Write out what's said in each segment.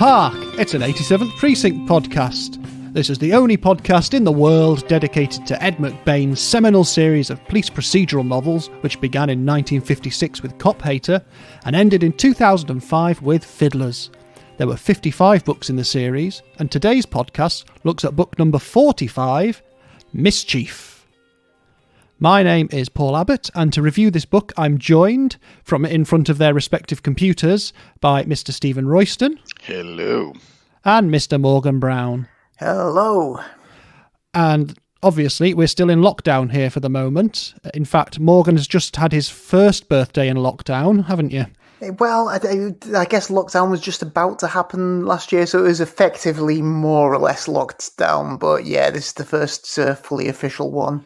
Hark! It's an 87th Precinct podcast. This is the only podcast in the world dedicated to Ed McBain's seminal series of police procedural novels, which began in 1956 with Cop Hater and ended in 2005 with Fiddlers. There were 55 books in the series, and today's podcast looks at book number 45, Mischief. My name is Paul Abbott, and to review this book I'm joined from in front of their respective computers by Mr. Stephen Royston. Hello. And Mr. Morgan Brown. Hello. And obviously we're still in lockdown here for the moment. In fact, Morgan has just had his first birthday in lockdown, haven't you? Well, I guess lockdown was just about to happen last year, so it was effectively more or less locked down. But yeah, this is the first fully official one.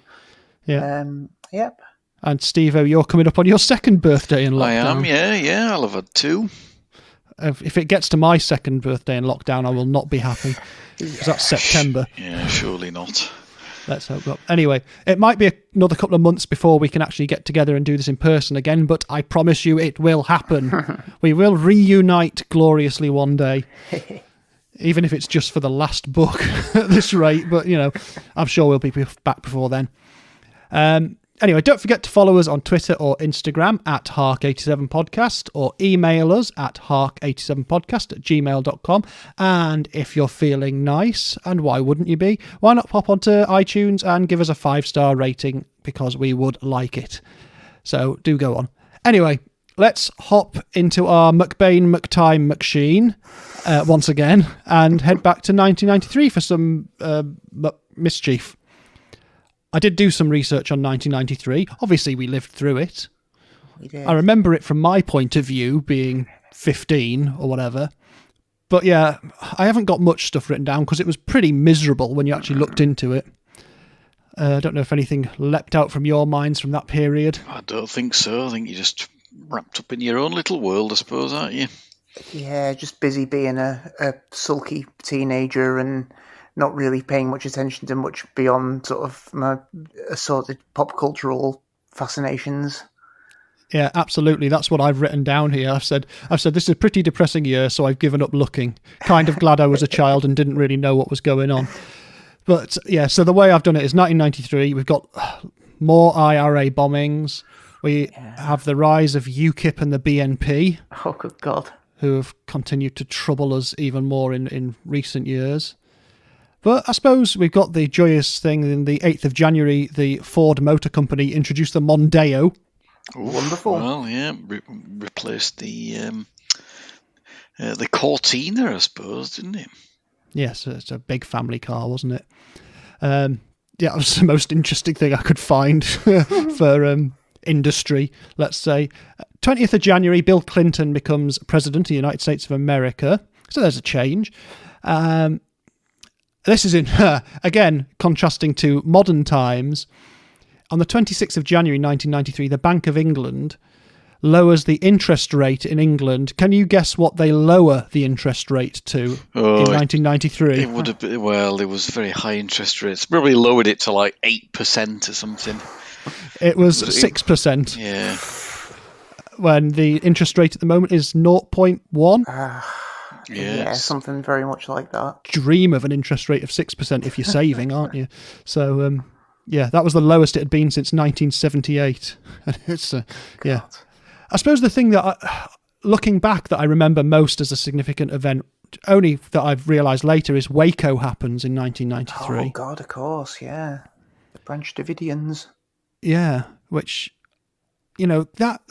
Yeah. Yep. And Steve-O, you're coming up on your second birthday in lockdown. I am, yeah. I'll have had two. If it gets to my second birthday in lockdown, I will not be happy. Because that's September. Yeah, surely not. Let's hope not. Anyway, it might be another couple of months before we can actually get together and do this in person again, but I promise you it will happen. We will reunite gloriously one day. Even if it's just for the last book at this rate. But, I'm sure we'll be back before then. Anyway, don't forget to follow us on Twitter or Instagram at Hark87podcast or email us at hark87podcast@gmail.com. And if you're feeling nice, and why wouldn't you be, why not pop onto iTunes and give us a 5-star rating, because we would like it. So do go on. Anyway, let's hop into our McBain McTime McSheen once again and head back to 1993 for some Mischief. I did do some research on 1993. Obviously, we lived through it. We did. I remember it from my point of view, being 15 or whatever. But yeah, I haven't got much stuff written down because it was pretty miserable when you actually looked into it. I don't know if anything leapt out from your minds from that period. I don't think so. I think you're just wrapped up in your own little world, I suppose, aren't you? Yeah, just busy being a sulky teenager and not really paying much attention to much beyond sort of my assorted pop cultural fascinations. Yeah, absolutely. That's what I've written down here. I've said this is a pretty depressing year, so I've given up looking. Kind of glad I was a child and didn't really know what was going on. But yeah, so the way I've done it is 1993. We've got more IRA bombings. We have the rise of UKIP and the BNP. Oh, good God. Who have continued to trouble us even more in recent years. But I suppose we've got the joyous thing in the 8th of January, the Ford Motor Company introduced the Mondeo. Ooh, wonderful. Well, yeah, replaced the Cortina, I suppose, didn't it? Yes, it's a big family car, wasn't it? Yeah, it was the most interesting thing I could find for industry, let's say. 20th of January, Bill Clinton becomes President of the United States of America. So there's a change. This is again, contrasting to modern times. On the 26th of January 1993, the Bank of England lowers the interest rate in England. Can you guess what they lower the interest rate to in 1993? It would have been, well, it was very high interest rates. Probably lowered it to like 8% or something. It was 6%. Yeah. When the interest rate at the moment is 0.1. Yeah, something very much like that. Dream of an interest rate of 6% if you're saving, aren't you? So, yeah, that was the lowest it had been since 1978. It's yeah. I suppose the thing that, looking back, that I remember most as a significant event, only that I've realised later, is Waco happens in 1993. Oh, God, of course, yeah. The Branch Davidians. Yeah, which, that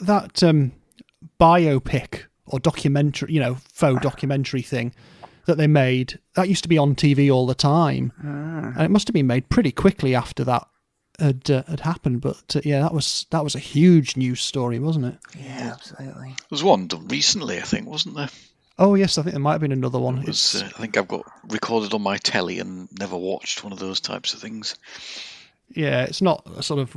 biopic or documentary, faux documentary thing that they made, that used to be on TV all the time. And it must have been made pretty quickly after that had happened. But yeah, that was a huge news story, wasn't it? Yeah, absolutely. There was one done recently, I think, wasn't there? Oh, yes, I think there might have been another one. I think I've got recorded on my telly and never watched one of those types of things. Yeah, it's not a sort of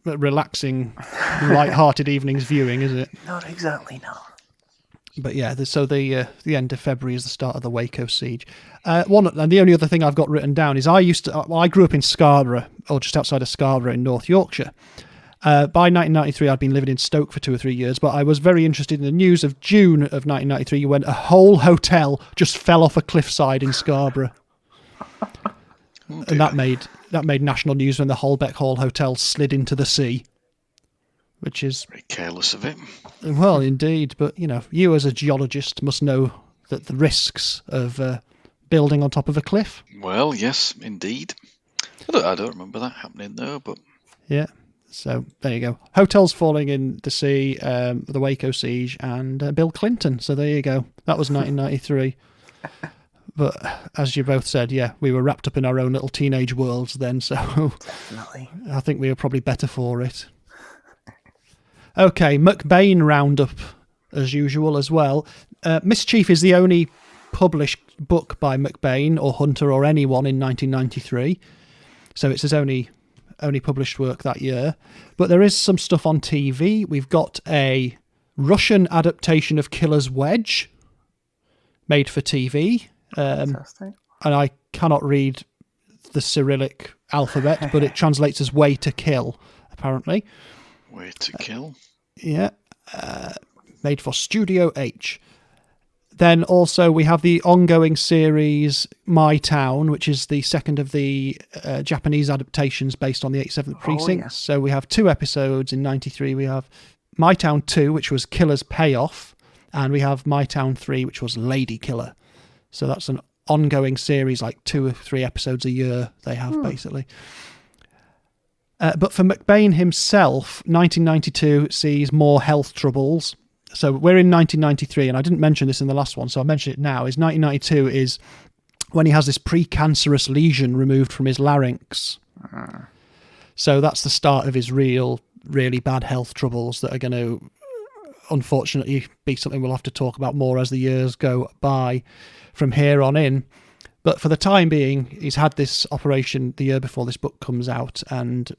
relaxing, light-hearted evening's viewing, is it? Not exactly, no. But yeah, so the end of February is the start of the Waco siege. And the only other thing I've got written down is I grew up in Scarborough, or just outside of Scarborough in North Yorkshire, By 1993, I'd been living in Stoke for 2 or 3 years, but I was very interested in the news of June of 1993 when a whole hotel just fell off a cliffside in Scarborough. And that made national news when the Holbeck Hall Hotel slid into the sea, which is very careless of it. Well, indeed, but you as a geologist must know that the risks of building on top of a cliff. Well, yes, indeed. I don't remember that happening though, but yeah. So there you go. Hotels falling in the sea, the Waco siege, and Bill Clinton. So there you go. That was 1993. But as you both said, yeah, we were wrapped up in our own little teenage worlds then, so Definitely. I think we were probably better for it. Okay, McBain roundup, as usual, as well. Mischief is the only published book by McBain or Hunter or anyone in 1993, so it's his only published work that year. But there is some stuff on TV. We've got a Russian adaptation of Killer's Wedge, made for TV. Fantastic. And I cannot read the Cyrillic alphabet, but it translates as way to kill, apparently. Way to kill. Yeah. Made for Studio H. Then also we have the ongoing series My Town, which is the second of the Japanese adaptations based on the 87th Precinct. Yeah. So we have 2 episodes in 93. We have My Town 2, which was Killer's Payoff, and we have My Town 3, which was Lady Killer. So that's an ongoing series, like 2 or 3 episodes a year they have, basically. But for McBain himself, 1992 sees more health troubles. So we're in 1993, and I didn't mention this in the last one, so I'll mention it now. 1992 is when he has this precancerous lesion removed from his larynx. So that's the start of his really bad health troubles that are going to, unfortunately, be something we'll have to talk about more as the years go by from here on in. But for the time being, he's had this operation the year before this book comes out, and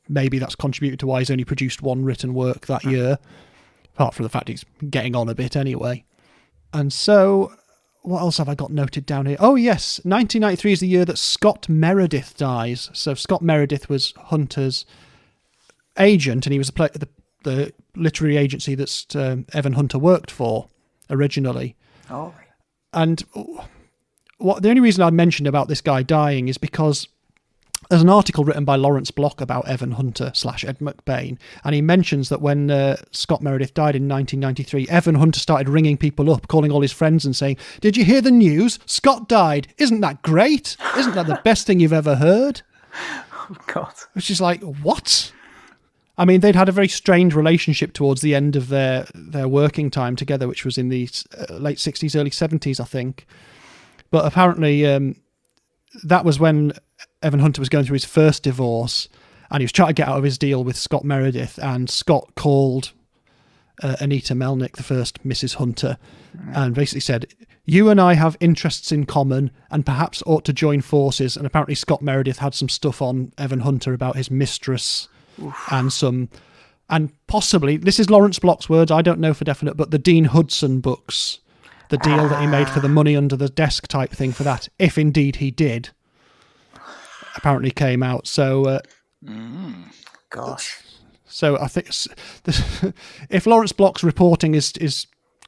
maybe that's contributed to why he's only produced 1 written work that year, apart from the fact he's getting on a bit anyway. And so, what else have I got noted down here? Oh yes, 1993 is the year that Scott Meredith dies. So Scott Meredith was Hunter's agent, and he was the literary agency that Evan Hunter worked for originally. Oh. And the only reason I mentioned about this guy dying is because there's an article written by Lawrence Block about Evan Hunter / Ed McBain, and he mentions that when Scott Meredith died in 1993, Evan Hunter started ringing people up, calling all his friends and saying, "Did you hear the news? Scott died. Isn't that great? Isn't that the best thing you've ever heard?" Oh, God. Which is like, what? I mean, they'd had a very strained relationship towards the end of their working time together, which was in the late 60s, early 70s, I think. But apparently that was when Evan Hunter was going through his first divorce, and he was trying to get out of his deal with Scott Meredith, and Scott called Anita Melnick, the first Mrs. Hunter, and basically said, "You and I have interests in common and perhaps ought to join forces." And apparently Scott Meredith had some stuff on Evan Hunter about his mistress. Oof. And possibly, this is Lawrence Block's words, I don't know for definite, but the Dean Hudson books, the deal that he made for the money under the desk type thing for that, if indeed he did, apparently came out. So, Gosh. So I think if Lawrence Block's reporting is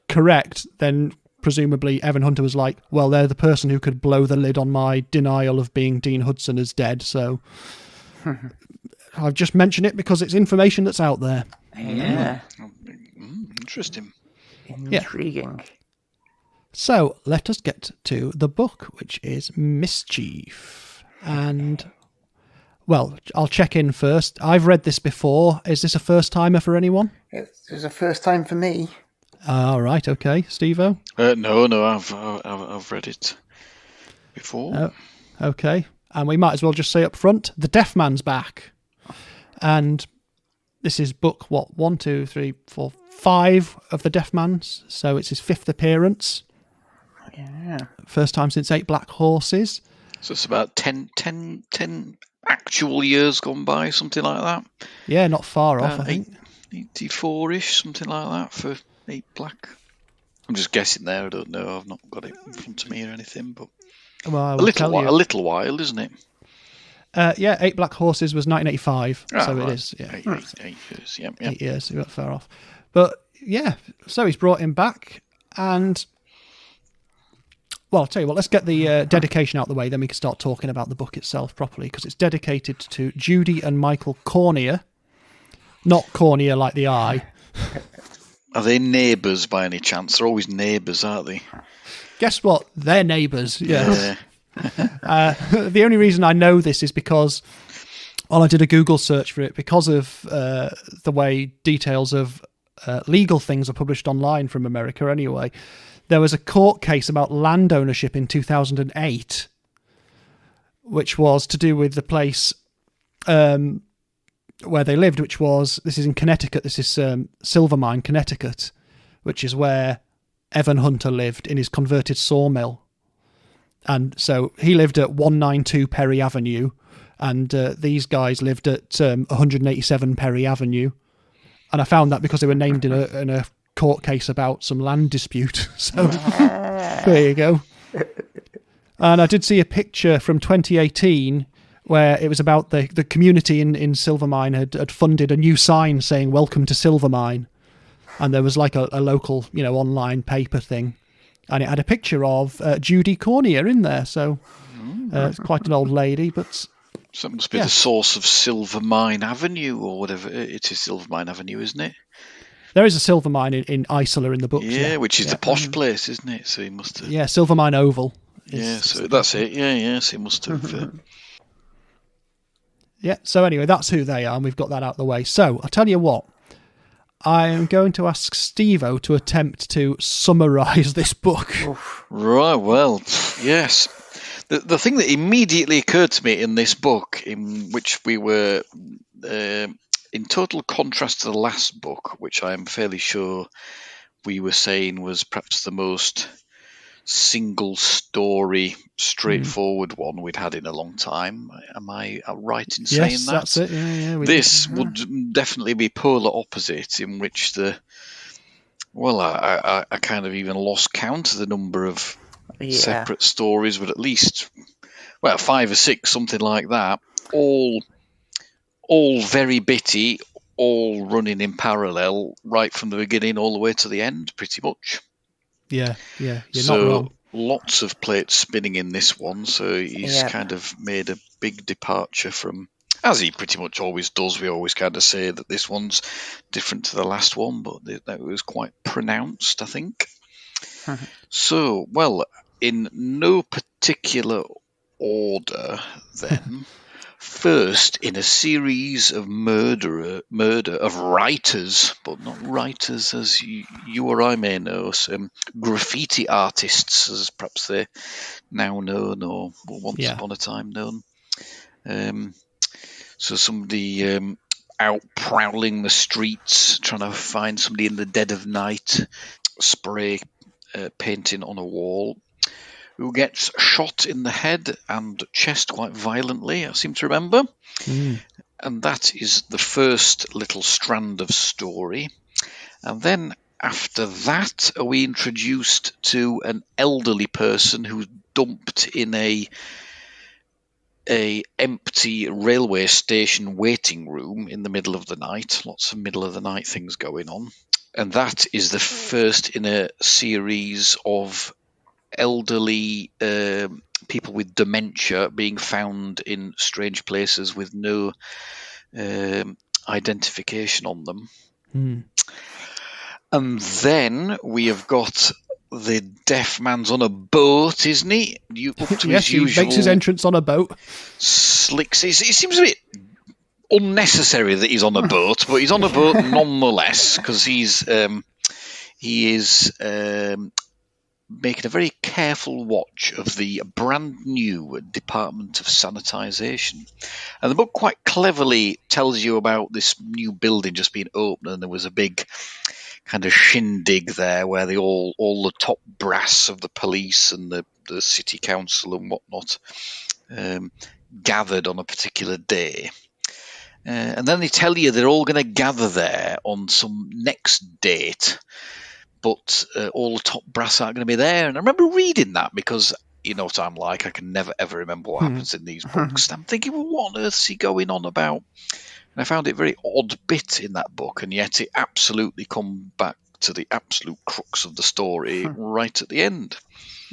correct, then presumably Evan Hunter was like, well, they're the person who could blow the lid on my denial of being Dean Hudson as dead, so I've just mentioned it because it's information that's out there. Yeah. Interesting. Intriguing. Yeah. So let us get to the book, which is Mischief. And, well, I'll check in first. I've read this before. Is this a first timer for anyone? It was a first time for me. All right, okay. Steve-O? No, I've read it before. Okay. And we might as well just say up front, the Deaf Man's back. And this is book, 1, 2, 3, 4, 5 of the Deaf Man's. So it's his 5th appearance. Yeah. First time since 8 Black Horses. So it's about 10 actual years gone by, something like that. Yeah, not far off, I think. 84-ish, something like that for 8 Black. I'm just guessing there, I don't know. I've not got it in front of me or anything, but well, a little while, isn't it? Yeah, 8 Black Horses was 1985, so right. it is. Yeah, 8 years. Yeah. 8 years. So we got far off, but yeah. So he's brought him back, and well, I'll tell you what. Let's get the dedication out of the way, then we can start talking about the book itself properly, because it's dedicated to Judy and Michael Cornier, not Cornier like the eye. Are they neighbours by any chance? They're always neighbours, aren't they? Guess what? They're neighbours. Yes. Yeah. The only reason I know this is because, well, I did a Google search for it because of the way details of legal things are published online from America anyway. There was a court case about land ownership in 2008, which was to do with the place where they lived, which was, this is in Connecticut, this is Silvermine, Connecticut, which is where Evan Hunter lived in his converted sawmill. And so he lived at 192 Perry Avenue, and these guys lived at 187 Perry Avenue. And I found that because they were named in a court case about some land dispute. So there you go. And I did see a picture from 2018 where it was about the community in Silvermine had funded a new sign saying "Welcome to Silvermine," and there was like a local, online paper thing, and it had a picture of Judy Cornier in there. So it's quite an old lady, but so it must be the source of Silvermine Avenue or whatever. It is Silvermine Avenue, isn't it? There is a Silvermine in Isola in the books. Yeah, which is the posh place, isn't it? So he must have. Yeah, Silvermine Oval. Yeah, so that's it. Yeah. So he must have. Yeah, so anyway, that's who they are, and we've got that out of the way. So, I'll tell you what, I'm going to ask Steve-O to attempt to summarise this book. Right, well, yes. The thing that immediately occurred to me in this book, in which we were in total contrast to the last book, which I am fairly sure we were saying was perhaps the most single story, straightforward one we'd had in a long time. Am I right in saying yes, that? That's it. Yeah, this would definitely be polar opposite, in which I kind of even lost count of the number of separate stories, but at least 5 or 6, something like that, all very bitty, all running in parallel right from the beginning all the way to the end, pretty much. Yeah, you're so not wrong. Lots of plates spinning in this one, so he's kind of made a big departure from, as he pretty much always does. We always kind of say that this one's different to the last one, but that was quite pronounced, I think. So, in no particular order, then, first in a series of murder of writers, but not writers as you or I may know, some graffiti artists, as perhaps they're now known, or once upon a time known. So somebody out prowling the streets, trying to find somebody in the dead of night, spray painting on a wall, who gets shot in the head and chest quite violently, I seem to remember. And that is the first little strand of story. And then after that, are we introduced to an elderly person who's dumped in a empty railway station waiting room in the middle of the night. Lots of middle of the night things going on. And that is the first in a series of elderly people with dementia being found in strange places with no identification on them. And then we have got the deaf man's on a boat, isn't he? Yes, he makes his entrance on a boat. Slicks. It seems a bit unnecessary that he's on a boat, but he's on a boat nonetheless, because he is making a very careful watch of the brand new Department of Sanitisation. And the book quite cleverly tells you about this new building just being opened, and there was a big kind of shindig there where all the top brass of the police and the city council and whatnot gathered on a particular day. And then they tell you they're all going to gather there on some next date, but all the top brass aren't going to be there. And I remember reading that because you know what I'm like. I can never, ever remember what happens in these books. I'm thinking, well, what on earth is he going on about? And I found it a very odd bit in that book, and yet it absolutely come back to the absolute crux of the story right at the end.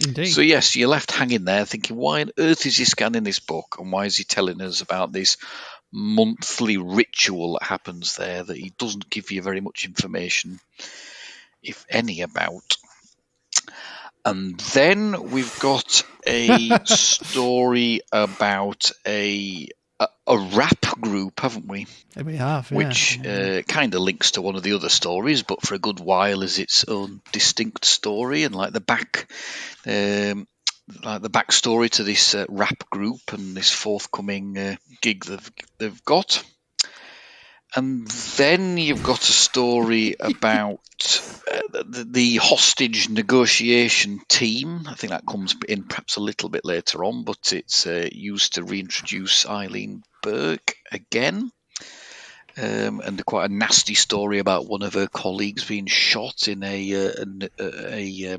Indeed. So yes, you're left hanging there thinking, why on earth is he scanning this book, and why is he telling us about this monthly ritual that happens there that he doesn't give you very much information, if any, about? And then we've got a story about a rap group, haven't we? We have, yeah. Which kind of links to one of the other stories, but for a good while is its own distinct story, and like the backstory to this rap group and this forthcoming gig they've got. And then you've got a story about the hostage negotiation team. I think that comes in perhaps a little bit later on, but it's used to reintroduce Eileen Burke again. And quite a nasty story about one of her colleagues being shot in a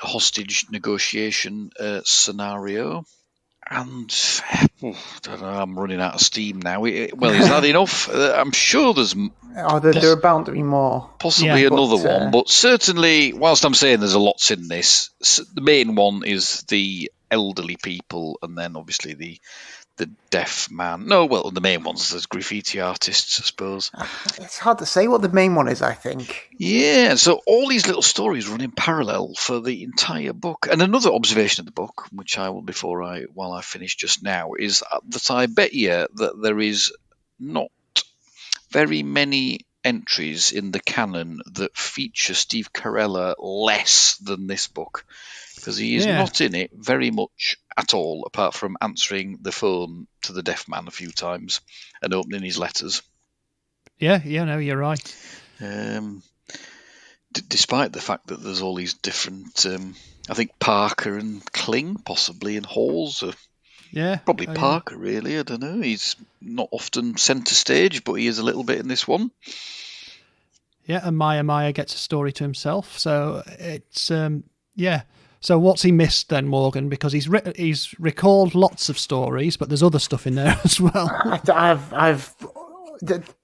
hostage negotiation scenario. And I don't know, I'm running out of steam now. Well, is that enough? I'm sure there's... there are bound to be more. Possibly another one, but certainly, whilst I'm saying there's a lot in this, the main one is the elderly people, and then obviously the deaf man. No, well, the main ones, there's graffiti artists, I suppose. It's hard to say what the main one is, I think. Yeah, so all these little stories run in parallel for the entire book. And another observation of the book, which I will while I finish just now, is that I bet you that there is not very many entries in the canon that feature Steve Carella less than this book, because he is not in it very much at all, apart from answering the phone to the deaf man a few times and opening his letters. Yeah, no, you're right. Despite the fact that there's all these different, I think Parker and Kling possibly in Halls. Probably Parker, really. I don't know. He's not often centre stage, but he is a little bit in this one. Yeah, and Maya gets a story to himself. So it's, So what's he missed then, Morgan? Because he's recalled lots of stories, but there's other stuff in there as well. I've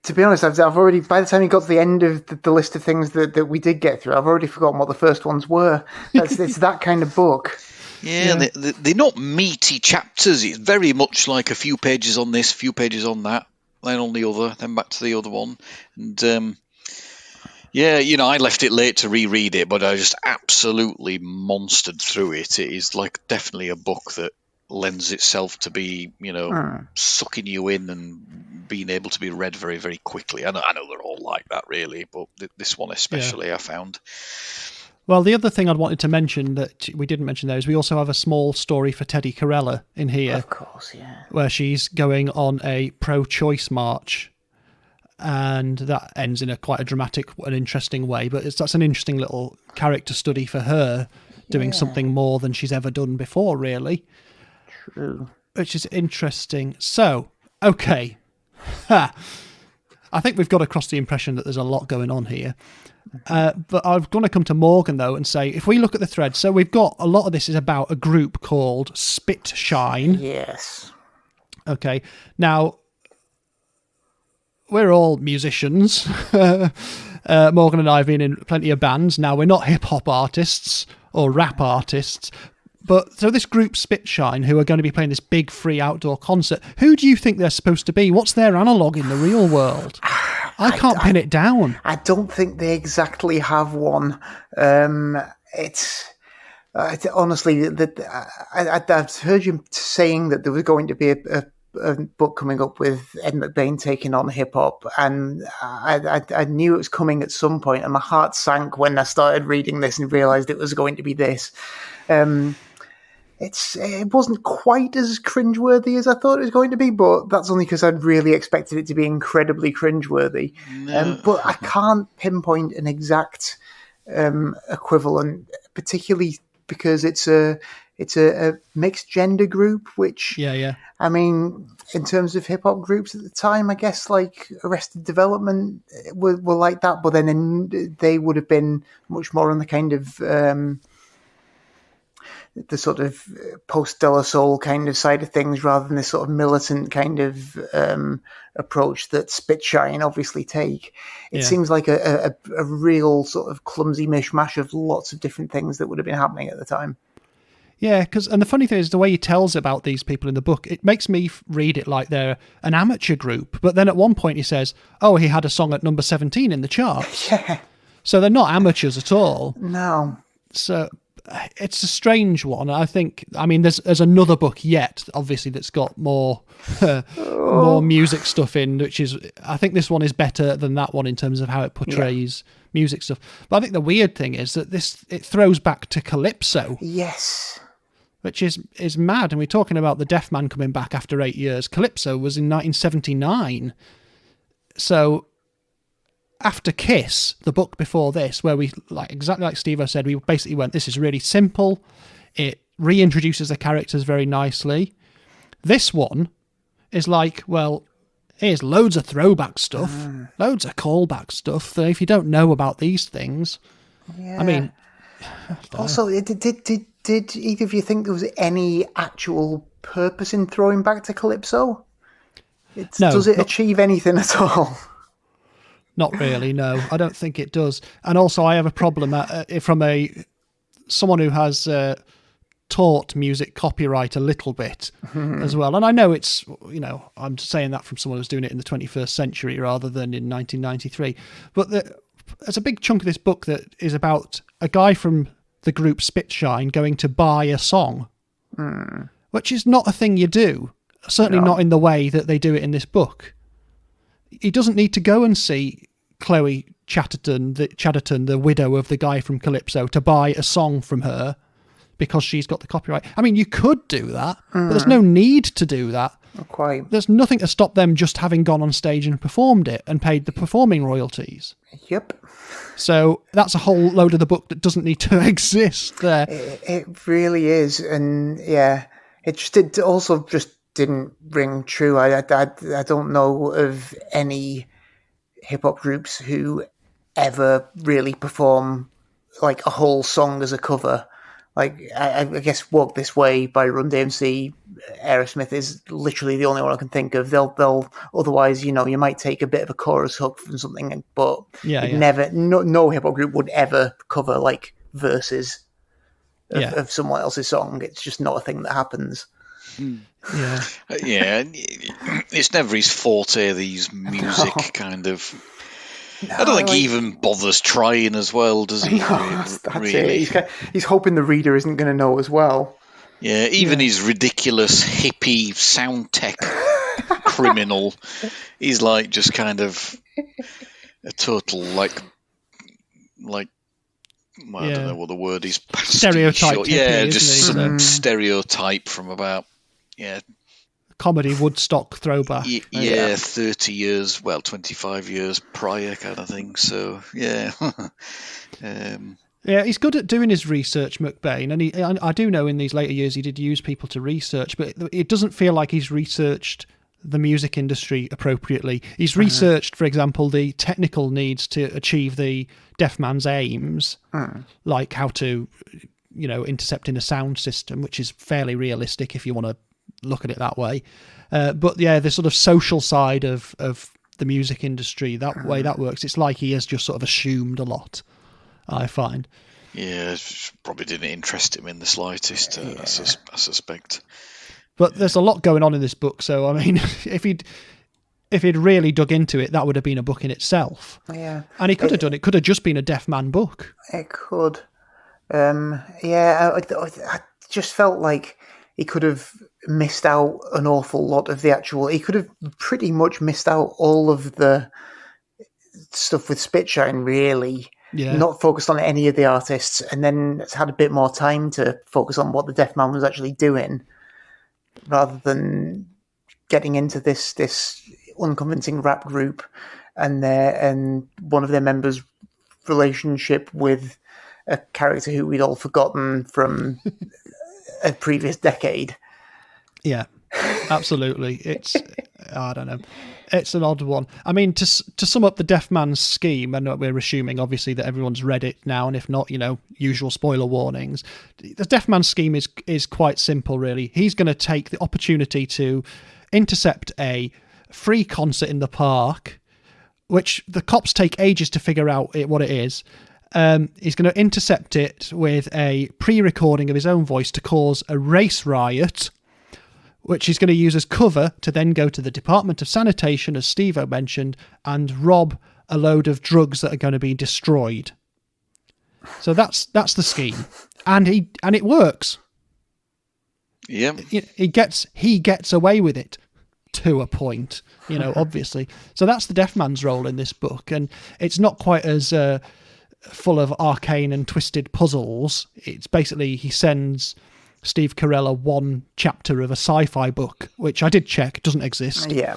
to be honest, I've already, by the time you got to the end of the list of things that we did get through, I've already forgotten what the first ones were. It's that kind of book. Yeah, they're not meaty chapters. It's very much like a few pages on this, few pages on that, then on the other, then back to the other one. And I left it late to reread it, but I just absolutely monstered through it. It is definitely a book that lends itself to be, sucking you in and being able to be read very, very quickly. I know they're all like that, really, but this one especially I found. Well, the other thing I'd wanted to mention that we didn't mention there is we also have a small story for Teddy Carella in here. Of course, yeah. Where she's going on a pro-choice march. And that ends in quite a dramatic and interesting way. But that's an interesting little character study for her, doing something more than she's ever done before, really. True. Which is interesting. So, okay. I think we've got across the impression that there's a lot going on here. But I'm going to come to Morgan, though, and say, if we look at the thread, so we've got a lot of this is about a group called Spit Shine. Yes. Okay. Now, we're all musicians. Morgan and I have been in plenty of bands. Now, we're not hip-hop artists or rap artists. But so this group Spitshine, who are going to be playing this big free outdoor concert, who do you think they're supposed to be? What's their analogue in the real world? I can't pin it down. I don't think they exactly have one. It's honestly, I've heard you saying that there was going to be a book coming up with Ed McBain taking on hip hop, and I knew it was coming at some point, and my heart sank when I started reading this and realised it was going to be this. It wasn't quite as cringeworthy as I thought it was going to be, but that's only because I'd really expected it to be incredibly cringeworthy. No. But I can't pinpoint an exact equivalent, particularly because it's a mixed gender group, which I mean, in terms of hip hop groups at the time, I guess like Arrested Development were like that, but then they would have been much more on the kind of the sort of post De La Soul kind of side of things rather than this sort of militant kind of approach that Spitshine obviously take. It seems like a real sort of clumsy mishmash of lots of different things that would have been happening at the time. Yeah, and the funny thing is the way he tells about these people in the book, it makes me read it like they're an amateur group. But then at one point he says, oh, he had a song at number 17 in the charts. Yeah. So they're not amateurs at all. No. So it's a strange one. I mean, there's another book yet, obviously, that's got more more music stuff in, which is, I think this one is better than that one in terms of how it portrays music stuff. But I think the weird thing is that it throws back to Calypso. Yes. Which is mad. And we're talking about the Deaf Man coming back after 8 years. Calypso was in 1979. So after Kiss, the book before this, where we, exactly like Steve said, we basically went, this is really simple. It reintroduces the characters very nicely. This one is like, well, here's loads of throwback stuff, loads of callback stuff that if you don't know about these things, I mean... Also, did either of you think there was any actual purpose in throwing back to Calypso? Does it achieve anything at all? Not really, no. I don't think it does. And also, I have a problem from someone who has taught music copyright a little bit as well. And I know it's, I'm saying that from someone who's doing it in the 21st century rather than in 1993. But there's a big chunk of this book that is about a guy from the group Spitshine going to buy a song, which is not a thing you do. Certainly not in the way that they do it in this book. He doesn't need to go and see Chloe Chatterton, the widow of the guy from Calypso, to buy a song from her because she's got the copyright. I mean, you could do that, but there's no need to do that. Not quite. There's nothing to stop them just having gone on stage and performed it and paid the performing royalties. Yep. So that's a whole load of the book that doesn't need to exist there. It really is. And it also just didn't ring true. I don't know of any hip-hop groups who ever really perform like a whole song as a cover. Like, I guess Walk This Way by Run DMC, Aerosmith is literally the only one I can think of. They'll otherwise, you might take a bit of a chorus hook from something, but never, no hip-hop group would ever cover like verses of someone else's song. It's just not a thing that happens. Yeah, it's never his forte, these music kind of... No, I don't think he even bothers trying as well, does he? No, that's really. He's hoping the reader isn't going to know as well. Yeah, even his ridiculous hippie sound tech criminal, he's like just kind of a total I don't know what the word is. Stereotype. Hippie, just some stereotype from about comedy Woodstock throwback. 30 years, 25 years prior kind of thing. So, he's good at doing his research, McBain. And I do know in these later years he did use people to research, but it doesn't feel like he's researched the music industry appropriately. He's researched, for example, the technical needs to achieve the deaf man's aims, like how to, intercept in a sound system, which is fairly realistic if you want to look at it that way. But the sort of social side of the music industry, that way that works, it's like he has just sort of assumed a lot, I find. Yeah, it probably didn't interest him in the slightest, I suspect. But there's a lot going on in this book, so I mean, if he'd really dug into it, that would have been a book in itself. Yeah. And he could have done it. Could have just been a deaf man book. It could. I just felt like he could have missed out an awful lot of the actual... He could have pretty much missed out all of the stuff with Spitshine, really. Yeah. Not focused on any of the artists, and then had a bit more time to focus on what the deaf man was actually doing, rather than getting into this unconvincing rap group and one of their members' relationship with a character who we'd all forgotten from a previous decade. Yeah, absolutely. It's I don't know. It's an odd one. I mean, to sum up the Deaf Man's scheme, and we're assuming obviously that everyone's read it now, and if not, usual spoiler warnings. The Deaf Man's scheme is quite simple, really. He's going to take the opportunity to intercept a free concert in the park, which the cops take ages to figure out what it is. He's going to intercept it with a pre-recording of his own voice to cause a race riot, which he's going to use as cover to then go to the Department of Sanitation, as Steve-O mentioned, and rob a load of drugs that are going to be destroyed. So that's the scheme, and it works. Yeah, he gets away with it to a point, obviously. So that's the Deaf Man's role in this book, and it's not quite as full of arcane and twisted puzzles. It's basically he sends Steve Carella one chapter of a sci-fi book, which I did check doesn't exist. Yeah.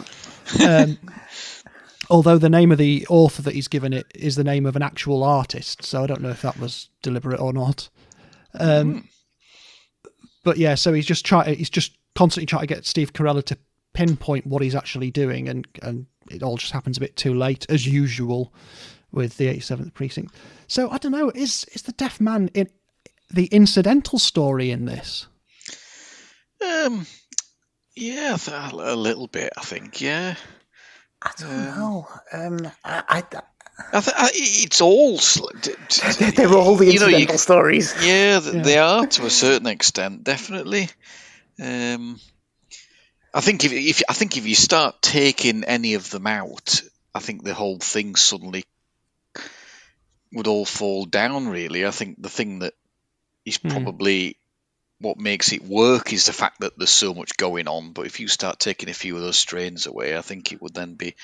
Although the name of the author that he's given it is the name of an actual artist, so I don't know if that was deliberate or not. But yeah, so he's just constantly trying to get Steve Carella to pinpoint what he's actually doing, and it all just happens a bit too late, as usual, with the 87th Precinct. So I don't know, is the Deaf Man in the incidental story in this? Yeah, a little bit, I think. Yeah, I don't know. It's all. They're all the incidental stories. Yeah, they are to a certain extent, definitely. I think if you start taking any of them out, I think the whole thing suddenly would all fall down. Really, I think the thing that is probably what makes it work is the fact that there's so much going on. But if you start taking a few of those strains away, I think it would then be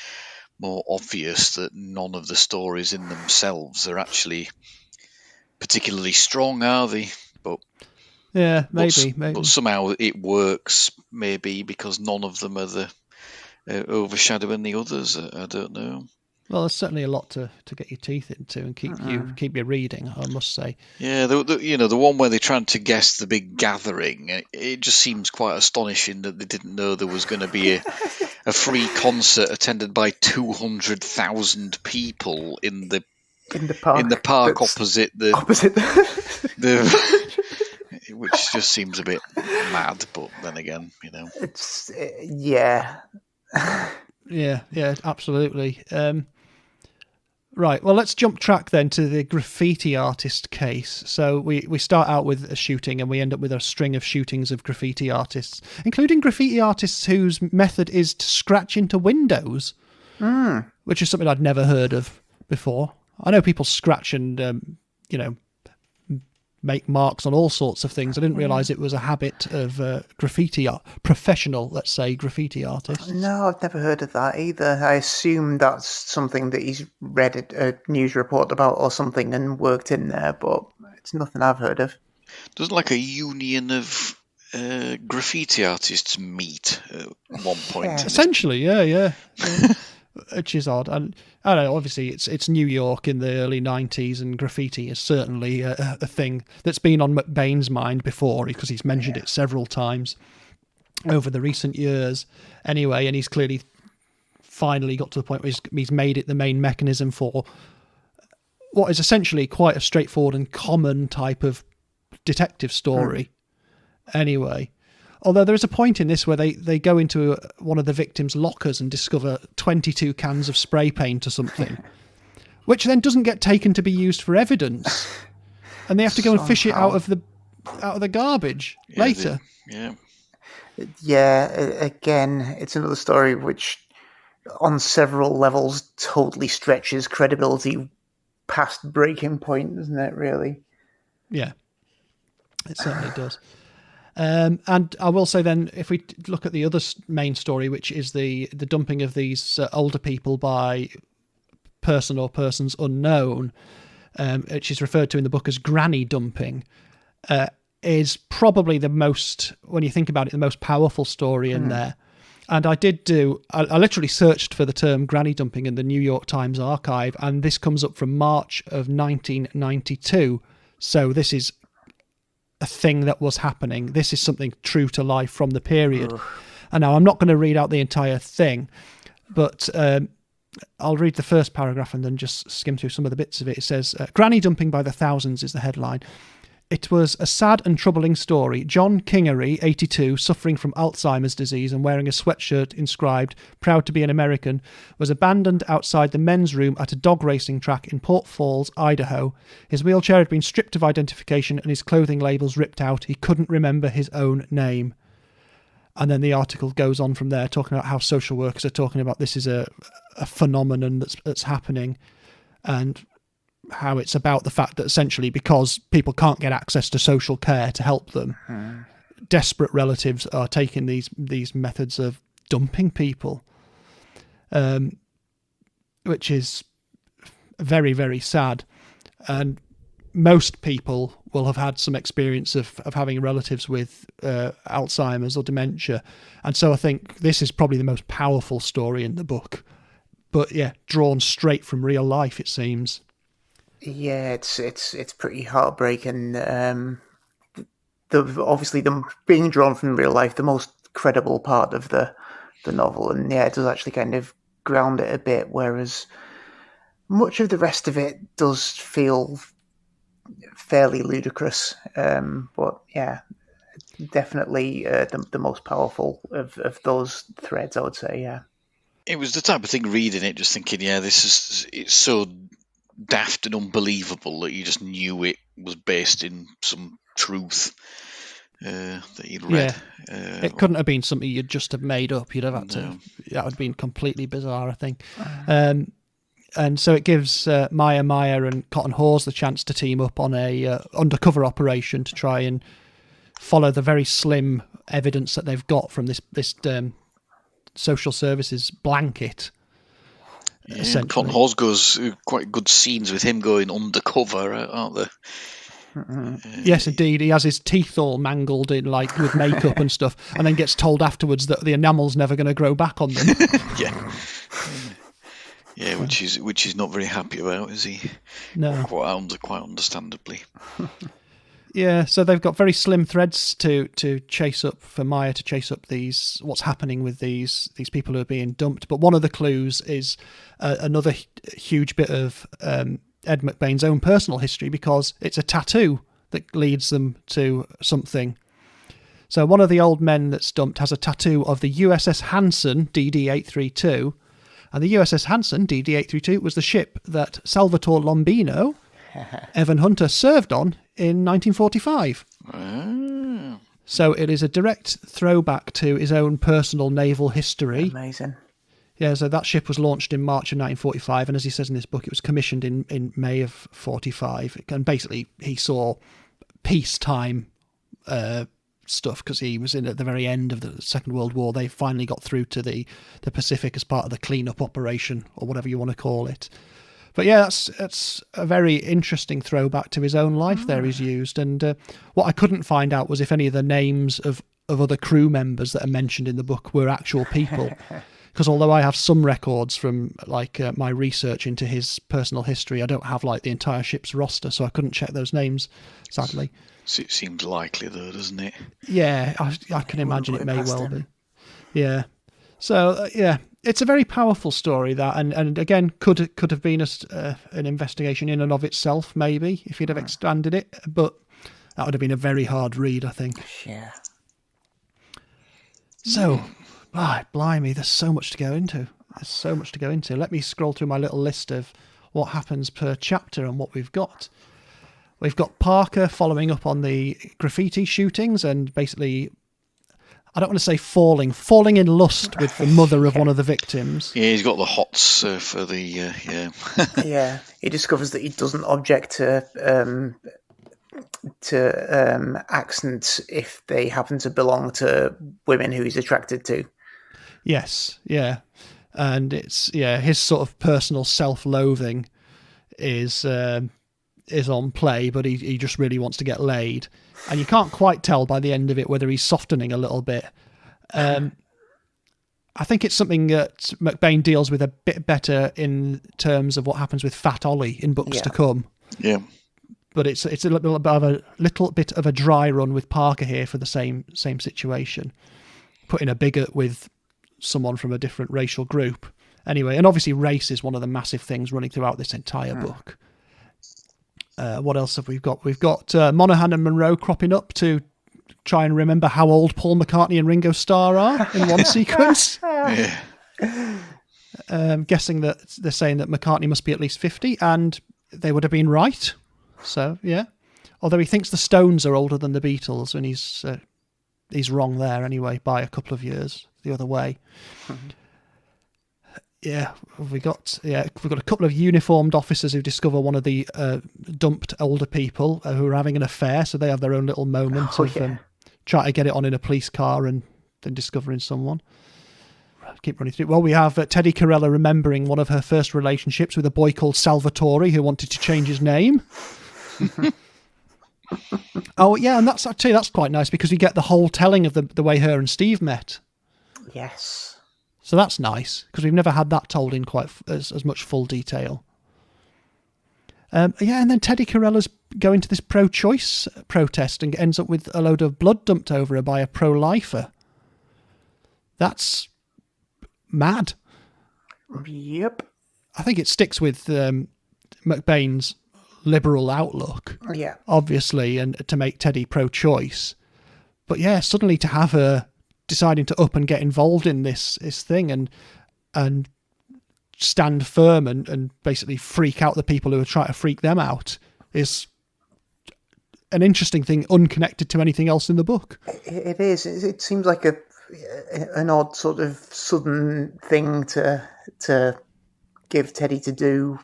more obvious that none of the stories in themselves are actually particularly strong, are they? But yeah, maybe. But somehow it works, maybe because none of them are overshadowing the others. I don't know. Well, there's certainly a lot to get your teeth into and keep you reading, I must say. Yeah, the one where they're trying to guess the big gathering, it just seems quite astonishing that they didn't know there was going to be a free concert attended by 200,000 people in the park opposite the which just seems a bit mad. But then again, it's yeah. Yeah, absolutely. Right, well, let's jump track then to the graffiti artist case. So we start out with a shooting and we end up with a string of shootings of graffiti artists, including graffiti artists whose method is to scratch into windows, which is something I'd never heard of before. I know people scratch and, make marks on all sorts of things. I didn't realise it was a habit of professional, let's say, graffiti artists. No, I've never heard of that either. I assume that's something that he's read a news report about or something and worked in there, but it's nothing I've heard of. Doesn't like a union of graffiti artists meet at one point? Yeah. Essentially, yeah. Which is odd. And I don't know, obviously it's New York in the early 90s, and graffiti is certainly a thing that's been on McBain's mind before, because he's mentioned it several times over the recent years anyway, and he's clearly finally got to the point where he's made it the main mechanism for what is essentially quite a straightforward and common type of detective story anyway. Although there is a point in this where they go into one of the victims' lockers and discover 22 cans of spray paint or something, which then doesn't get taken to be used for evidence, and they have to go and fish it out of the garbage later. Again, it's another story which, on several levels, totally stretches credibility past breaking point, doesn't it? Really? Yeah, it certainly does. And I will say then, if we look at the other main story, which is the dumping of these older people by person or persons unknown, which is referred to in the book as granny dumping, is probably the most, when you think about it, the most powerful story in there. And I literally searched for the term granny dumping in the New York Times archive, and this comes up from March of 1992. So this is a thing that was happening. This is something true to life from the period. And now I'm not going to read out the entire thing, but I'll read the first paragraph and then just skim through some of the bits of it. It says, Granny dumping by the thousands is the headline. It was a sad and troubling story. John Kingery, 82, suffering from Alzheimer's disease and wearing a sweatshirt inscribed, "Proud to be an American," was abandoned outside the men's room at a dog racing track in Port Falls, Idaho. His wheelchair had been stripped of identification and his clothing labels ripped out. He couldn't remember his own name. And then the article goes on from there, talking about how social workers are talking about this is a phenomenon that's happening, and how it's about the fact that essentially because people can't get access to social care to help them, desperate relatives are taking these methods of dumping people, which is very, very sad. And most people will have had some experience of having relatives with Alzheimer's or dementia. And so I think this is probably the most powerful story in the book. But yeah, drawn straight from real life, it seems. Yeah, it's pretty heartbreaking. Obviously, them being drawn from real life, the most credible part of the novel, and yeah, it does actually kind of ground it a bit. Whereas much of the rest of it does feel fairly ludicrous. But yeah, definitely the most powerful of those threads, I would say. Yeah, it was the type of thing reading it, just thinking, yeah, it's so daft and unbelievable that you just knew it was based in some truth that you'd read. Yeah. It couldn't have been something you'd just have made up. You'd have had to. That would have been completely bizarre, I think. And so it gives Maya and Cotton Hawes the chance to team up on a undercover operation to try and follow the very slim evidence that they've got from this social services blanket. Yeah, Cotton Hawes goes quite good scenes with him going undercover, aren't there? Yes, indeed. He has his teeth all mangled in, like, with makeup and stuff, and then gets told afterwards that the enamel's never going to grow back on them. Yeah, which he's not very happy about, is he? No, quite understandably. Yeah, so they've got very slim threads to chase up, for Maya to chase up what's happening with these people who are being dumped. But one of the clues is another huge bit of Ed McBain's own personal history, because it's a tattoo that leads them to something. So one of the old men that's dumped has a tattoo of the USS Hanson DD-832, and the USS Hanson DD-832 was the ship that Salvatore Lombino, Evan Hunter, served on in 1945. So it is a direct throwback to his own personal naval history. Amazing. Yeah, so that ship was launched in March of 1945, and as he says in this book, it was commissioned in May of 45. And basically, he saw peacetime stuff, because he was in at the very end of the Second World War. They finally got through to the Pacific as part of the cleanup operation, or whatever you want to call it. But yeah, that's a very interesting throwback to his own life there he's used. And what I couldn't find out was if any of the names of other crew members that are mentioned in the book were actual people. Because although I have some records from my research into his personal history, I don't have the entire ship's roster, so I couldn't check those names, sadly. So it seems likely though, doesn't it? Yeah, I can imagine it may well be. Yeah. So, yeah, it's a very powerful story, that, and again, could have been an investigation in and of itself, maybe, if you'd have expanded it, but that would have been a very hard read, I think. Yeah. So, blimey, there's so much to go into. Let me scroll through my little list of what happens per chapter and what we've got. We've got Parker following up on the graffiti shootings and basically, I don't want to say falling in lust with the mother of one of the victims. Yeah, he's got the hots for the Yeah, he discovers that he doesn't object to accents if they happen to belong to women who he's attracted to. Yes, yeah, and it's his sort of personal self-loathing is on play, but he just really wants to get laid. And you can't quite tell by the end of it whether he's softening a little bit. I think it's something that McBain deals with a bit better in terms of what happens with Fat Ollie in books to come. Yeah. But it's a little bit of a dry run with Parker here for the same situation. putting a bigot with someone from a different racial group. Anyway, and obviously race is one of the massive things running throughout this entire book. What else have we got? We've got Monaghan and Monroe cropping up to try and remember how old Paul McCartney and Ringo Starr are in one sequence. Guessing that they're saying that McCartney must be at least 50, and they would have been right. So, yeah. Although he thinks the Stones are older than the Beatles, and he's wrong there anyway by a couple of years the other way. We've got a couple of uniformed officers who discover one of the dumped older people who are having an affair, so they have their own little moment of trying to get it on in a police car and then discovering someone. Keep running through. Well, we have Teddy Carella remembering one of her first relationships with a boy called Salvatore who wanted to change his name. Oh yeah, and that's quite nice because we get the whole telling of the way her and Steve met. Yes. So that's nice, because we've never had that told in quite as much full detail. And then Teddy Carella's going to this pro-choice protest and ends up with a load of blood dumped over her by a pro-lifer. That's mad. Yep. I think it sticks with McBain's liberal outlook, obviously, and to make Teddy pro-choice. But yeah, suddenly to have her deciding to up and get involved in this thing and stand firm and basically freak out the people who are trying to freak them out is an interesting thing, unconnected to anything else in the book. It is. It seems like an odd sort of sudden thing to give Teddy to do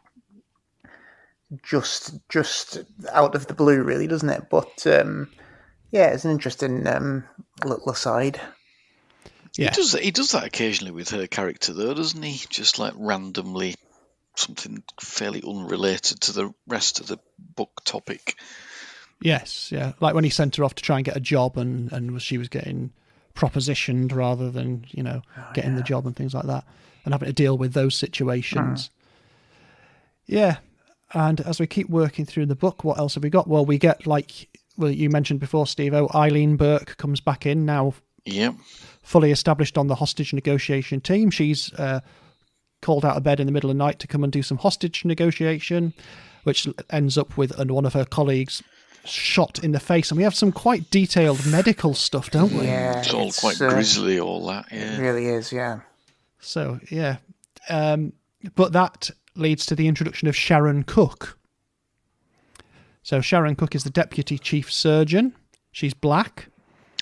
just out of the blue, really, doesn't it? But it's an interesting little aside. Yeah. He does that occasionally with her character, though, doesn't he? Just like randomly something fairly unrelated to the rest of the book topic. Yes, yeah. Like when he sent her off to try and get a job and she was getting propositioned rather than, getting the job and things like that, and having to deal with those situations. Yeah. And as we keep working through the book, what else have we got? Well, we get, you mentioned before, Steve-O, Eileen Burke comes back in now. Yep. Fully established on the hostage negotiation team. She's called out of bed in the middle of the night to come and do some hostage negotiation, which ends up with one of her colleagues shot in the face. And we have some quite detailed medical stuff, don't we? Yeah. It's all quite grisly, all that, yeah. It really is, yeah. So, yeah. But that leads to the introduction of Sharon Cook. So Sharon Cook is the deputy chief surgeon. She's black.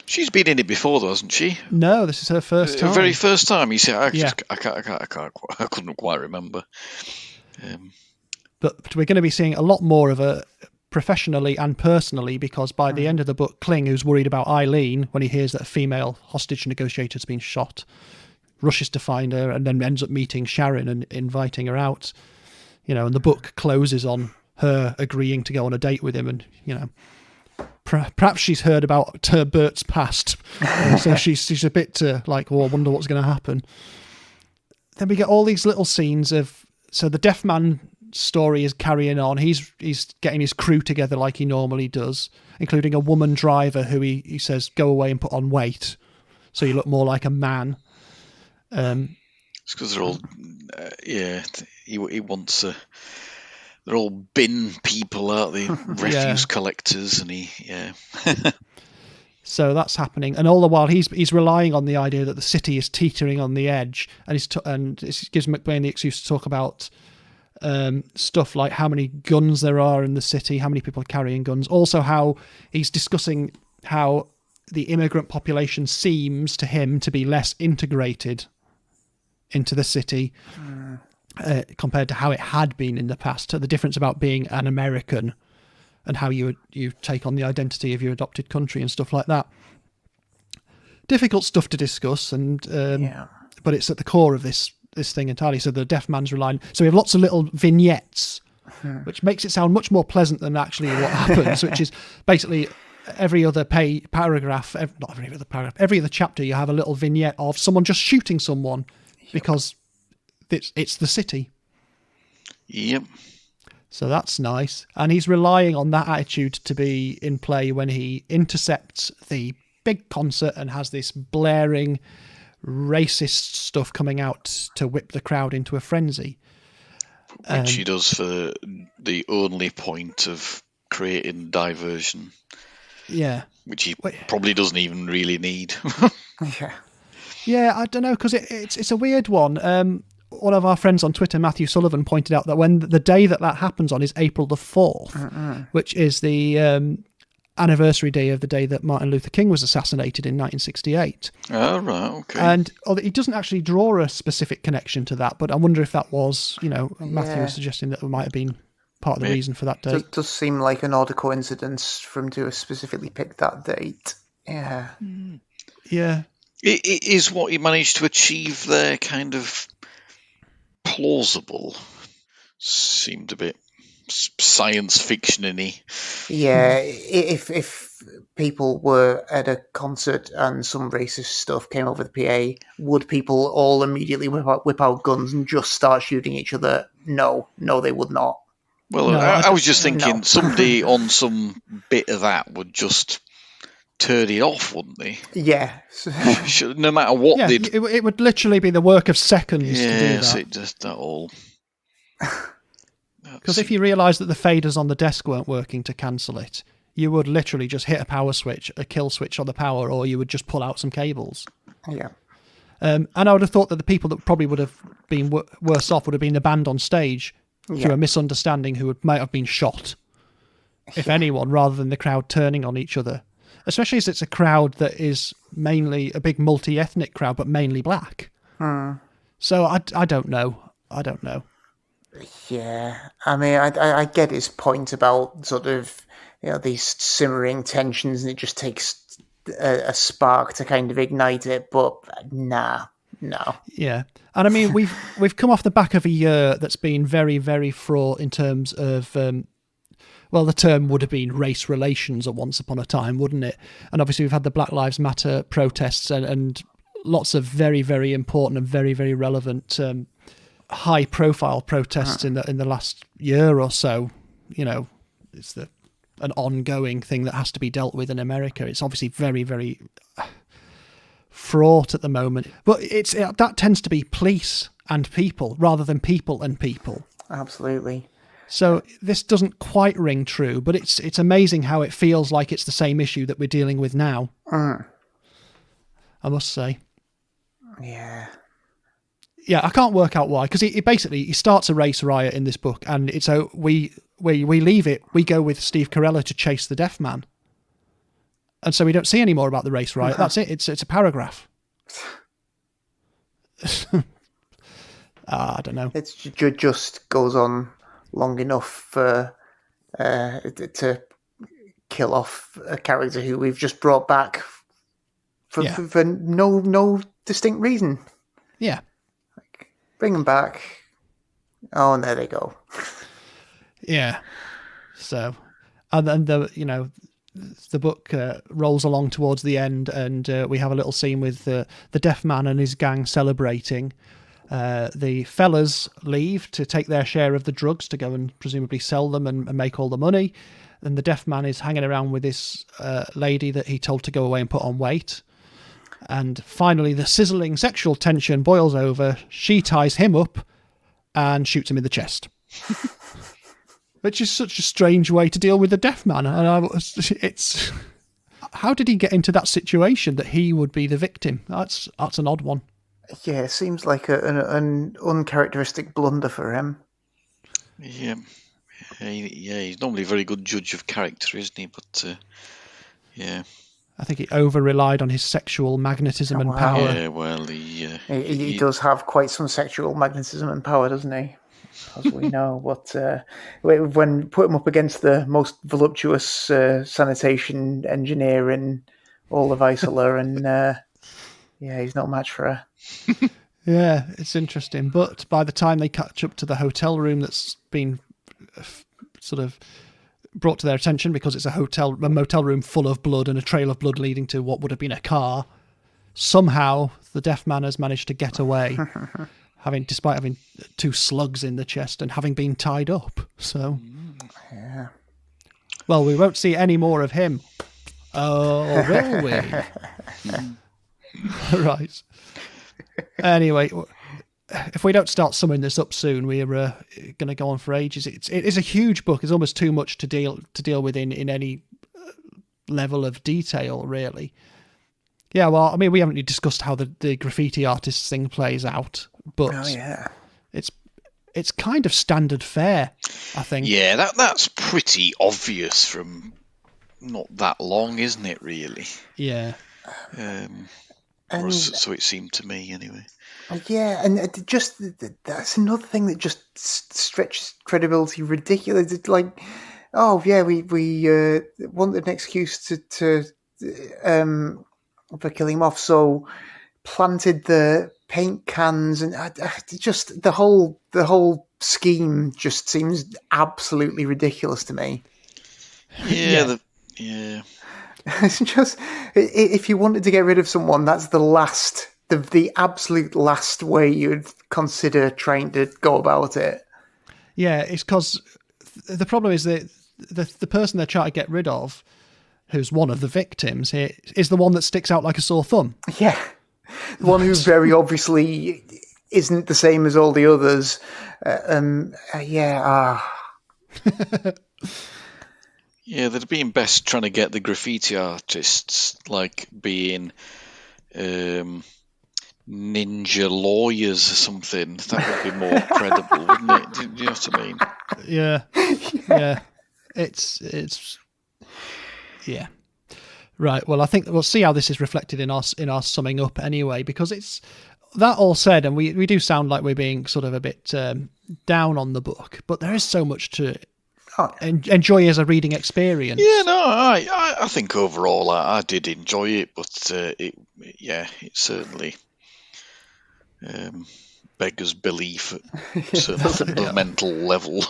She's been in it before, though, hasn't she? No, this is her first time. Very first time. You see, I couldn't quite remember. But we're going to be seeing a lot more of her professionally and personally, because by the end of the book, Kling, who's worried about Eileen when he hears that a female hostage negotiator has been shot, rushes to find her and then ends up meeting Sharon and inviting her out. And the book closes on her agreeing to go on a date with him, and perhaps she's heard about Bert's past, so she's a bit I wonder what's going to happen. Then we get all these little scenes so the deaf man story is carrying on. He's getting his crew together like he normally does, including a woman driver who he says, go away and put on weight so you look more like a man. It's because they're all, he wants they're all bin people, aren't they? Refuse collectors, and So that's happening, and all the while he's relying on the idea that the city is teetering on the edge, and it gives McBain the excuse to talk about stuff like how many guns there are in the city, how many people are carrying guns. Also, how he's discussing how the immigrant population seems to him to be less integrated into the city. Compared to how it had been in the past, the difference about being an American and how you take on the identity of your adopted country and stuff like that. Difficult stuff to discuss, but it's at the core of this thing entirely. So the deaf man's relying. So we have lots of little vignettes, which makes it sound much more pleasant than actually what happens, which is basically every other paragraph, every other chapter, you have a little vignette of someone just shooting someone because it's the city. Yep. So that's nice. And he's relying on that attitude to be in play when he intercepts the big concert and has this blaring racist stuff coming out to whip the crowd into a frenzy. Which he does for the only point of creating diversion. Yeah. Which he probably doesn't even really need. Yeah, I don't know, because it's a weird one. One of our friends on Twitter, Matthew Sullivan, pointed out that when the day that happens on is April the 4th, which is the anniversary day of the day that Martin Luther King was assassinated in 1968. Oh, right, okay. And he doesn't actually draw a specific connection to that, but I wonder if that was, Matthew was suggesting that it might have been part of the reason for that date. It does seem like an odd coincidence for him to specifically pick that date. Yeah. Yeah. It is what he managed to achieve there kind of plausible. Seemed a bit science fiction-y. Yeah, if people were at a concert and some racist stuff came over the PA, would people all immediately whip out guns and just start shooting each other? No, they would not. Well, no, I was just thinking somebody on some bit of that would just turn it off, wouldn't they? Yeah. No matter what they'd... It would literally be the work of seconds to do that. Yes, it just that all... Because if you realised that the faders on the desk weren't working to cancel it, you would literally just hit a power switch, a kill switch on the power, or you would just pull out some cables. Yeah. And I would have thought that the people that probably would have been worse off would have been the band on stage through a misunderstanding who might have been shot, if anyone, rather than the crowd turning on each other. Especially as it's a crowd that is mainly a big multi-ethnic crowd, but mainly black. So I don't know. Yeah, I mean, I get his point about sort of, these simmering tensions, and it just takes a spark to kind of ignite it, but no. Yeah, and I mean, we've come off the back of a year that's been very, very fraught in terms of, the term would have been race relations at once upon a time, wouldn't it? And obviously we've had the Black Lives Matter protests and lots of very, very important and very, very relevant high-profile protests in the last year or so. It's an ongoing thing that has to be dealt with in America. It's obviously very, very fraught at the moment, but that tends to be police and people rather than people and people. Absolutely. So this doesn't quite ring true, but it's amazing how it feels like it's the same issue that we're dealing with now. I must say. Yeah. Yeah, I can't work out why, because he starts a race riot in this book, and it's we leave it. We go with Steve Carella to chase the deaf man, and so we don't see any more about the race riot. That's it. It's a paragraph. I don't know. It just goes on long enough for to kill off a character who we've just brought back for no distinct reason. Yeah. Bring them back. Oh, and there they go. Yeah. So, and then the book rolls along towards the end, and we have a little scene with the deaf man and his gang celebrating. The fellas leave to take their share of the drugs to go and presumably sell them and make all the money. And the deaf man is hanging around with this lady that he told to go away and put on weight. And finally, the sizzling sexual tension boils over. She ties him up and shoots him in the chest. Which is such a strange way to deal with the deaf man. And how did he get into that situation that he would be the victim? That's an odd one. Yeah, it seems like an uncharacteristic blunder for him. Yeah, he's normally a very good judge of character, isn't he? But, yeah. I think he over-relied on his sexual magnetism and power. Yeah, well, he does have quite some sexual magnetism and power, doesn't he? As we know. But when put him up against the most voluptuous sanitation engineer in all of Isola, and he's no match for her. Yeah, it's interesting. But by the time they catch up to the hotel room that's been sort of brought to their attention because it's a motel room full of blood and a trail of blood leading to what would have been a car, somehow the deaf man has managed to get away, despite having 2 slugs in the chest and having been tied up. So, yeah. Well, we won't see any more of him Oh, will we? Right. Anyway, if we don't start summing this up soon, we're going to go on for ages. It is a huge book. It's almost too much to deal with in any level of detail, really. Yeah, well, I mean, we haven't really discussed how the graffiti artist thing plays out, but it's kind of standard fare, I think. Yeah, that's pretty obvious from not that long, isn't it, really? Yeah. So it seemed to me, anyway. Yeah, and just that's another thing that just stretches credibility ridiculous. It's like, oh yeah, we wanted an excuse to for killing him off, so planted the paint cans, and just the whole scheme just seems absolutely ridiculous to me. Yeah. It's just, if you wanted to get rid of someone, that's the absolute last way you'd consider trying to go about it. Yeah, it's because the problem is that the person they're trying to get rid of, who's one of the victims here, is the one that sticks out like a sore thumb. Yeah. The one who very obviously isn't the same as all the others. Yeah, they'd been best trying to get the graffiti artists, like, being ninja lawyers or something. That would be more credible, wouldn't it? Do you know what I mean? Yeah. It's yeah. Right. Well, I think we'll see how this is reflected in our summing up anyway, because it's that all said, and we do sound like we're being sort of a bit down on the book, but there is so much to enjoy as a reading experience. Yeah, no, I think overall I did enjoy it, but it certainly beggars belief at certain fundamental level.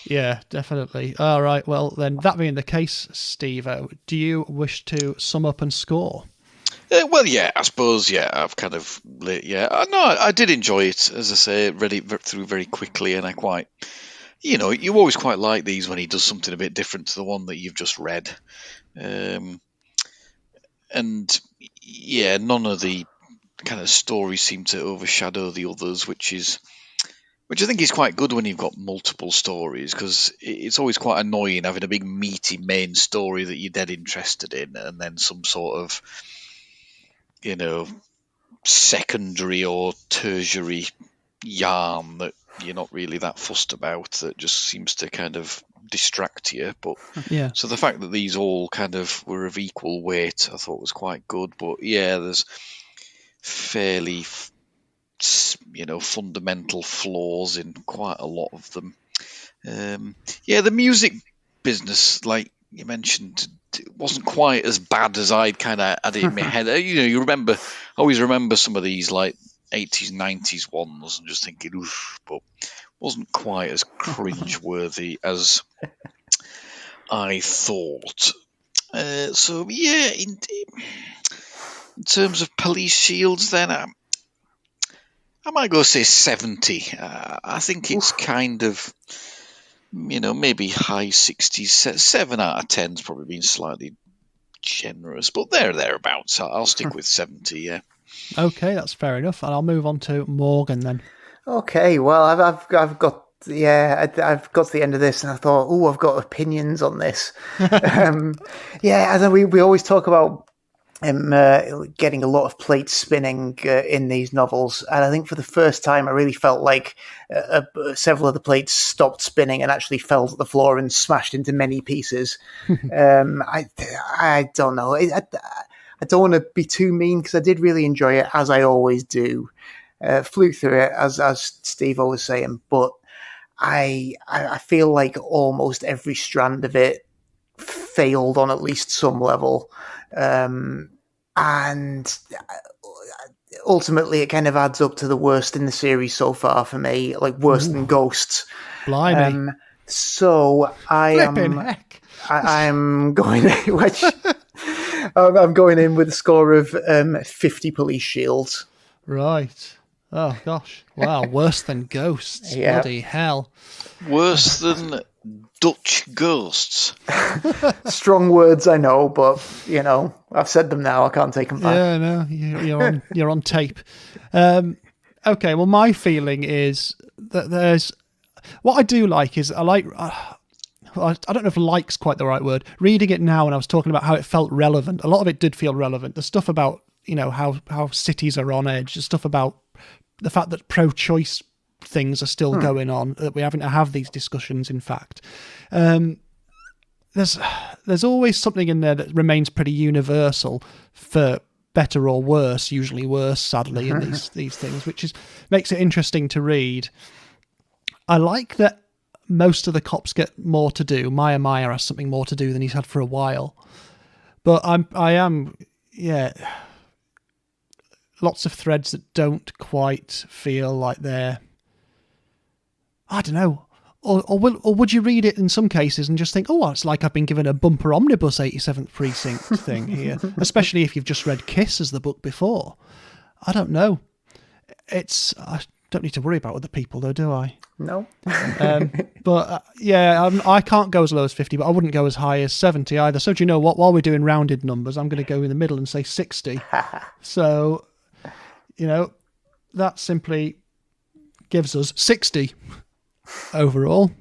Yeah, definitely. All right, well then, that being the case, Steve, do you wish to sum up and score? Well, yeah, I suppose, I've kind of, I did enjoy it, as I say, read it through very quickly, and I quite, you always quite like these when he does something a bit different to the one that you've just read. And, yeah, none of the kind of stories seem to overshadow the others, which I think is quite good when you've got multiple stories, because it's always quite annoying having a big meaty main story that you're dead interested in, and then some sort of, secondary or tertiary yarn that you're not really that fussed about, that just seems to kind of distract you. But yeah, so the fact that these all kind of were of equal weight, I thought was quite good. But yeah, there's fairly fundamental flaws in quite a lot of them. The music business, like you mentioned, it wasn't quite as bad as I'd kind of had it in my head. You always remember some of these like 80s, 90s ones and just thinking, oof, but wasn't quite as cringe-worthy as I thought. In terms of police shields, then I might go say 70. I think it's kind of, maybe high 60s. 7 out of 10's probably been slightly generous, but thereabouts. I'll stick with 70, yeah. Okay, that's fair enough. And I'll move on to Morgan then. Okay, well, I've got to the end of this and I thought, I've got opinions on this. As we always talk about getting a lot of plates spinning in these novels, and I think for the first time I really felt like several of the plates stopped spinning and actually fell to the floor and smashed into many pieces. I don't know. I don't want to be too mean because I did really enjoy it, as I always do. Flew through it, as Steve was saying, but I feel like almost every strand of it failed on at least some level. And ultimately it kind of adds up to the worst in the series so far for me, like worse than Ghosts. Blimey. So I'm going I'm going in with a score of 50 police shields. Right. Oh gosh. Wow, worse than Ghosts. Yeah. Bloody hell. Worse than Dutch ghosts. Strong words, I know, but I've said them now. I can't take them back. Yeah, no, you're on tape. Okay, well, my feeling is that what I do like is I don't know if like's quite the right word. Reading it now, and I was talking about how it felt relevant. A lot of it did feel relevant. The stuff about how cities are on edge. The stuff about the fact that pro-choice things are still going on. That we're having to have these discussions. In fact, there's always something in there that remains pretty universal for better or worse. Usually worse, sadly, in these things, which makes it interesting to read. I like that. Most of the cops get more to do. Maya has something more to do than he's had for a while. But I am, lots of threads that don't quite feel like they're, I don't know. Or would you read it in some cases and just think, oh, it's like I've been given a bumper omnibus 87th Precinct thing here, especially if you've just read Kiss as the book before. I don't know. I don't need to worry about other people though, do I? No. But I can't go as low as 50, but I wouldn't go as high as 70 either. So do you know what? While we're doing rounded numbers, I'm going to go in the middle and say 60. So, that simply gives us 60 overall.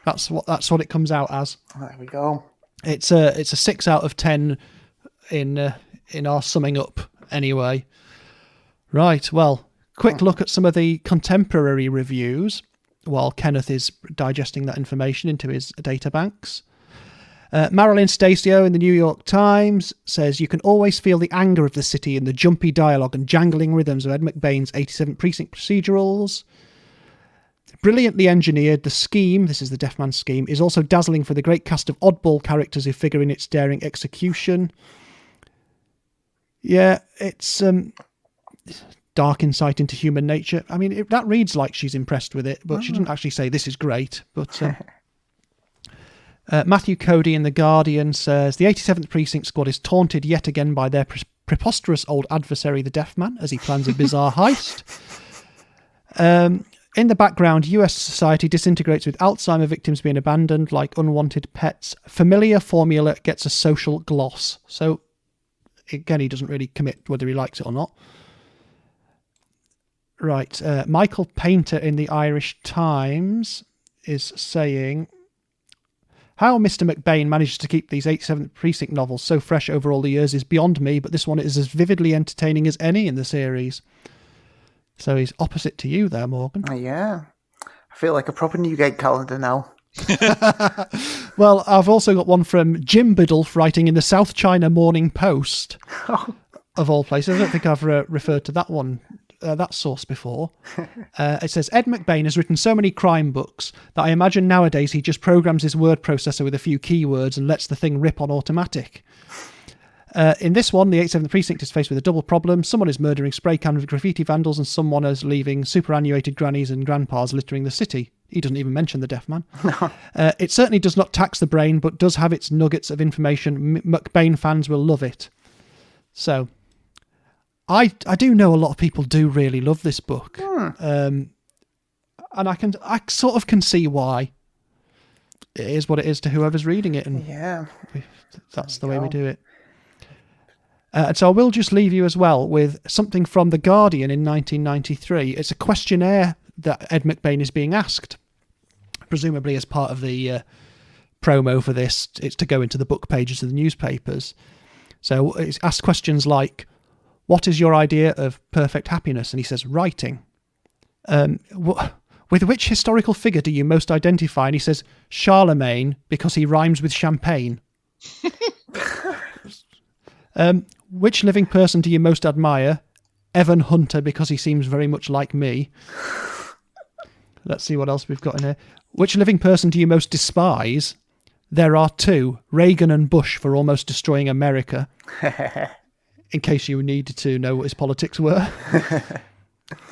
That's what it comes out as. There we go. It's a 6 out of 10 in our summing up anyway. Right. Well, quick look at some of the contemporary reviews while Kenneth is digesting that information into his databanks. Marilyn Stacio in the New York Times says, you can always feel the anger of the city in the jumpy dialogue and jangling rhythms of Ed McBain's 87th Precinct procedurals. Brilliantly engineered, the scheme, this is the Deaf Man scheme, is also dazzling for the great cast of oddball characters who figure in its daring execution. Yeah, it's dark insight into human nature. I mean, that reads like she's impressed with it, but she didn't actually say this is great. But Matthew Cody in The Guardian says, the 87th Precinct squad is taunted yet again by their preposterous old adversary, the Deaf Man, as he plans a bizarre heist. In the background, US society disintegrates with Alzheimer victims being abandoned like unwanted pets. Familiar formula gets a social gloss. So, again, he doesn't really commit whether he likes it or not. Right, Michael Painter in the Irish Times is saying, how Mr. McBain manages to keep these 87th Precinct novels so fresh over all the years is beyond me, but this one is as vividly entertaining as any in the series. So he's opposite to you there, Morgan. Yeah. I feel like a proper Newgate calendar now. Well, I've also got one from Jim Biddulph writing in the South China Morning Post, of all places. I don't think I've referred to that one. That source before. It says, Ed McBain has written so many crime books that I imagine nowadays he just programs his word processor with a few keywords and lets the thing rip on automatic. In this one, the 87th Precinct is faced with a double problem. Someone is murdering spray can graffiti vandals and someone is leaving superannuated grannies and grandpas littering the city. He doesn't even mention the Deaf Man. No. It certainly does not tax the brain, but does have its nuggets of information. McBain fans will love it. So, I do know a lot of people do really love this book. And I sort of can see why. It is what it is to whoever's reading it, and that's the way we do it. And so I will just leave you as well with something from The Guardian in 1993. It's a questionnaire that Ed McBain is being asked, presumably as part of the promo for this. It's to go into the book pages of the newspapers. So it's asked questions like, what is your idea of perfect happiness? And he says, writing. With which historical figure do you most identify? And he says, Charlemagne, because he rhymes with champagne. Which living person do you most admire? Evan Hunter, because he seems very much like me. Let's see what else we've got in here. Which living person do you most despise? There are two, Reagan and Bush, for almost destroying America. In case you needed to know what his politics were.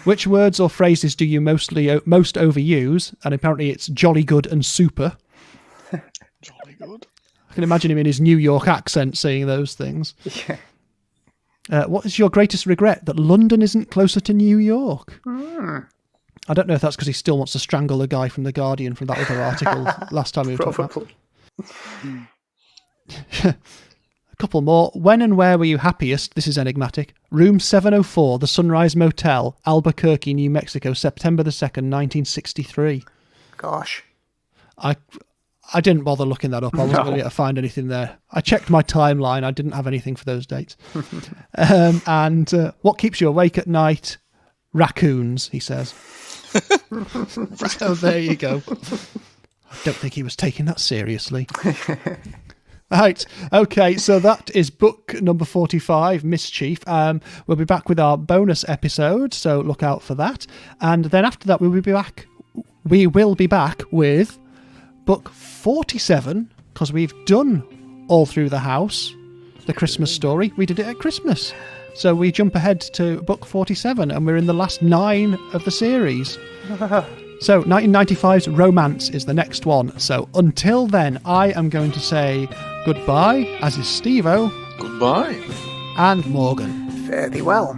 Which words or phrases do you most overuse? And apparently it's jolly good and super. Jolly good. I can imagine him in his New York accent saying those things. Yeah. What is your greatest regret? That London isn't closer to New York. I don't know if that's because he still wants to strangle the guy from The Guardian from that other article last time we were talking about. A couple more. When and where were you happiest? This is enigmatic. Room 704, the Sunrise Motel, Albuquerque, New Mexico, September the 2nd, 1963. Gosh. I didn't bother looking that up. I wasn't going to find anything there. I checked my timeline. I didn't have anything for those dates. And what keeps you awake at night? Raccoons, he says. So there you go. I don't think he was taking that seriously. Right, okay, so that is book number 45, Mischief. We'll be back with our bonus episode, so look out for that. And then after that, we will be back with book 47, because we've done All Through the House, the Christmas story. We did it at Christmas. So we jump ahead to book 47, and we're in the last 9 of the series. So 1995's Romance is the next one. So until then, I am going to say goodbye, as is Steve-O. Goodbye. And Morgan. Fairly well.